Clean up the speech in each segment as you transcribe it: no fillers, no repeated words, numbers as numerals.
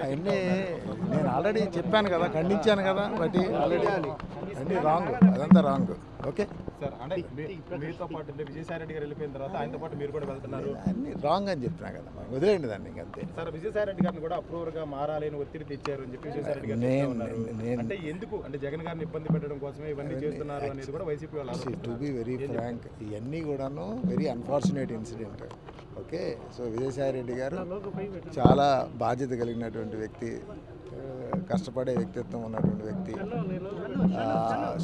అవన్నీ నేను ఆల్రెడీ చెప్పాను కదా, ఖండించాను కదా, బట్ ఆల్రెడీ అన్నీ రాంగ్, అదంతా రాంగ్. ఓకే సార్, అంటే మీతో పాటు విజయసాయి రెడ్డి గారు వెళ్ళిపోయిన తర్వాత ఆయనతో పాటు మీరు కూడా వెళ్తున్నారు, అన్నీ రాంగ్ అని చెప్పినా కదా, వదిలేండి దాన్ని ఇంకంతే. సార్ విజయసాయి రెడ్డి గారిని కూడా అప్రూవర్గా మారాలి అని ఒత్తిడి తెచ్చారు అని చెప్పి విజయసాయి రెడ్డి గారు నేను అంటే ఎందుకు అంటే జగన్ గారిని ఇబ్బంది పెట్టడం కోసమే ఇవన్నీ చేస్తున్నారు అనేది కూడా వైసీపీ వాళ్ళు. టు బి వెరీ ఫ్రాంక్, ఇవన్నీ కూడాను very unfortunate incident. Okay, so Vijayasai Reddy గారు చాలా బాధ్యత కలిగినటువంటి వ్యక్తి, కష్టపడే వ్యక్తిత్వం ఉన్నటువంటి వ్యక్తి.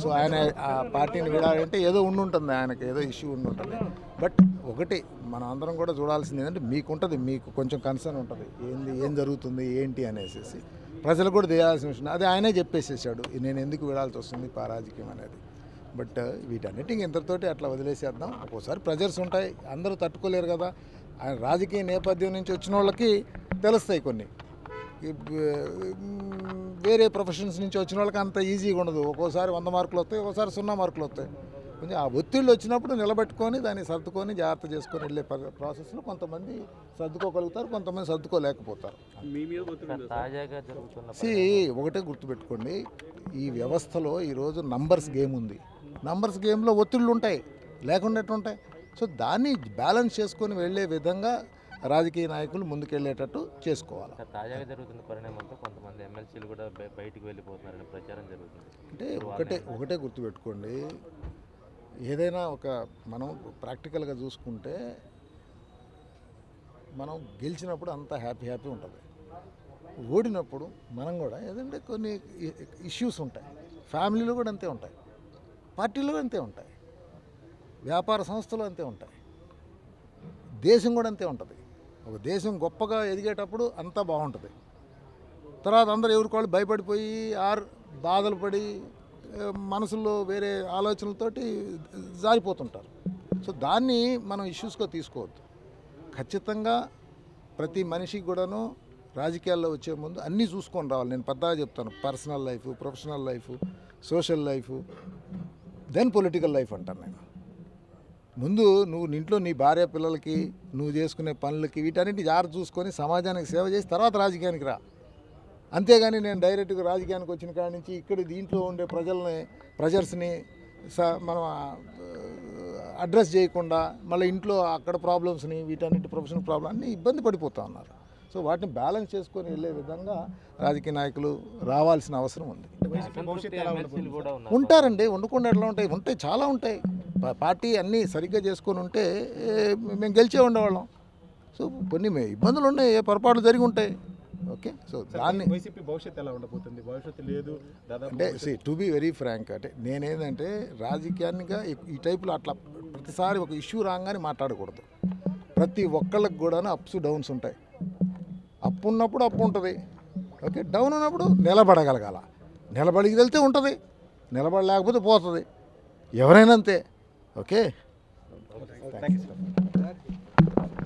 సో ఆయన ఆ పార్టీని విడాలంటే ఏదో ఉండుంటుంది, ఆయనకి ఏదో ఇష్యూ ఉండుంటుంది. బట్ ఒకటి మనం అందరం కూడా చూడాల్సింది ఏంటంటే, మీకుంటుంది, మీకు కొంచెం కన్సర్న్ ఉంటుంది ఏం జరుగుతుంది ఏంటి అనేసి ప్రజలకు కూడా తెలియాల్సిన విషయం. అది ఆయనే చెప్పేసేసాడు, నేను ఎందుకు విడాల్సి వస్తుంది రాజకీయం అనేది. బట్ వీటన్నిటికి ఇంతటితోటి అట్లా వదిలేసేద్దాం. ఒక్కోసారి ప్రెజర్స్ ఉంటాయి, అందరూ తట్టుకోలేరు కదా. ఆయన రాజకీయ నేపథ్యం నుంచి వచ్చిన వాళ్ళకి తెలుస్తాయి కొన్ని, వేరే ప్రొఫెషన్స్ నుంచి వచ్చిన వాళ్ళకి అంత ఈజీగా ఉండదు. ఒక్కోసారి 100 మార్కులు వస్తాయి, ఒక్కోసారి 0 మార్కులు వస్తాయి. కొంచెం ఆ ఒత్తిళ్ళు వచ్చినప్పుడు నిలబెట్టుకొని దాన్ని సర్దుకొని జాగ్రత్త చేసుకొని వెళ్ళే ప్రాసెస్లో కొంతమంది సర్దుకోగలుగుతారు, కొంతమంది సర్దుకోలేకపోతారు. ఒకటే గుర్తుపెట్టుకోండి, ఈ వ్యవస్థలో ఈరోజు నంబర్స్ గేమ్ ఉంది. నంబర్స్ గేమ్లో ఒత్తిళ్ళు ఉంటాయి, లేకుండా ఉంటాయి. సో దాన్ని బ్యాలెన్స్ చేసుకొని వెళ్ళే విధంగా రాజకీయ నాయకులు ముందుకెళ్ళేటట్టు చేసుకోవాలి. తాజాగా జరుగుతున్న పరిణామంతో కొంతమంది ఎమ్మెల్సీలు కూడా బయటికి వెళ్ళిపోతున్నారని ప్రచారం జరుగుతుంది. అంటే ఒకటే గుర్తుపెట్టుకోండి, ఏదైనా ఒక మనం ప్రాక్టికల్గా చూసుకుంటే మనం గెలిచినప్పుడు అంత హ్యాపీ ఉంటుంది, ఓడినప్పుడు మనం కూడా ఏదంటే కొన్ని ఇష్యూస్ ఉంటాయి. ఫ్యామిలీలో కూడా అంతే ఉంటాయి, పార్టీలో అంతే ఉంటాయి, వ్యాపార సంస్థలు అంతే ఉంటాయి, దేశం కూడా అంతే ఉంటుంది. ఒక దేశం గొప్పగా ఎదిగేటప్పుడు అంతా బాగుంటుంది, తర్వాత అందరూ ఎవరికోళ్ళు భయపడిపోయి బాధలు పడి మనసులో వేరే ఆలోచనలతోటి జారిపోతుంటారు. సో దాన్ని మనం ఇష్యూస్గా తీసుకోవద్దు. ఖచ్చితంగా ప్రతి మనిషికి కూడాను రాజకీయాల్లో వచ్చే ముందు అన్నీ చూసుకొని రావాలి. నేను పెద్దగా చెప్తాను, personal life, professional life, social life, then political life అంటాను నేను. ముందు నువ్వు ఇంట్లో నీ భార్య పిల్లలకి నువ్వు చేసుకునే పనులకి వీటన్నిటి జాగ్రత్త చూసుకొని సమాజానికి సేవ చేసి తర్వాత రాజకీయానికి రా. అంతేగాని నేను డైరెక్ట్గా రాజకీయానికి వచ్చిన కాడి నుంచి ఇక్కడ దీంట్లో ఉండే ప్రజర్స్ని మనం అడ్రస్ చేయకుండా మళ్ళీ ఇంట్లో అక్కడ ప్రాబ్లమ్స్ని వీటన్నిటి ప్రొఫెషనల్ ప్రాబ్లమ్ అన్నీ ఇబ్బంది పడిపోతూ ఉన్నారు. సో వాటిని బ్యాలెన్స్ చేసుకొని వెళ్ళే విధంగా రాజకీయ నాయకులు రావాల్సిన అవసరం ఉంది. ఉంటారండి, ఉండకుండా ఎట్లా ఉంటాయి, చాలా ఉంటాయి. పార్టీ అన్నీ సరిగ్గా చేసుకొని ఉంటే మేము గెలిచే ఉండేవాళ్ళం. సో కొన్ని ఇబ్బందులు ఉన్నాయి, ఏ పొరపాట్లు జరిగి ఉంటాయి. ఓకే, సో దాన్ని వైసీపీ భవిష్యత్తు ఎలా ఉండబోతుంది? భవిష్యత్తు లేదు అంటే టు బి వెరీ ఫ్రాంక్, అంటే నేనేంటంటే రాజకీయాన్నిగా ఈ టైపులో అట్లా ప్రతిసారి ఒక ఇష్యూ రాగానే మాట్లాడకూడదు. ప్రతి ఒక్కళ్ళకి కూడా అప్స్ డౌన్స్ ఉంటాయి. అప్పు ఉన్నప్పుడు అప్పు ఉంటుంది, ఓకే, డౌన్ ఉన్నప్పుడు నిలబడగలగాల. నిలబడికి వెళ్తే ఉంటుంది, నిలబడలేకపోతే పోతుంది. ఎవరైనా అంతే. Okay, thank you.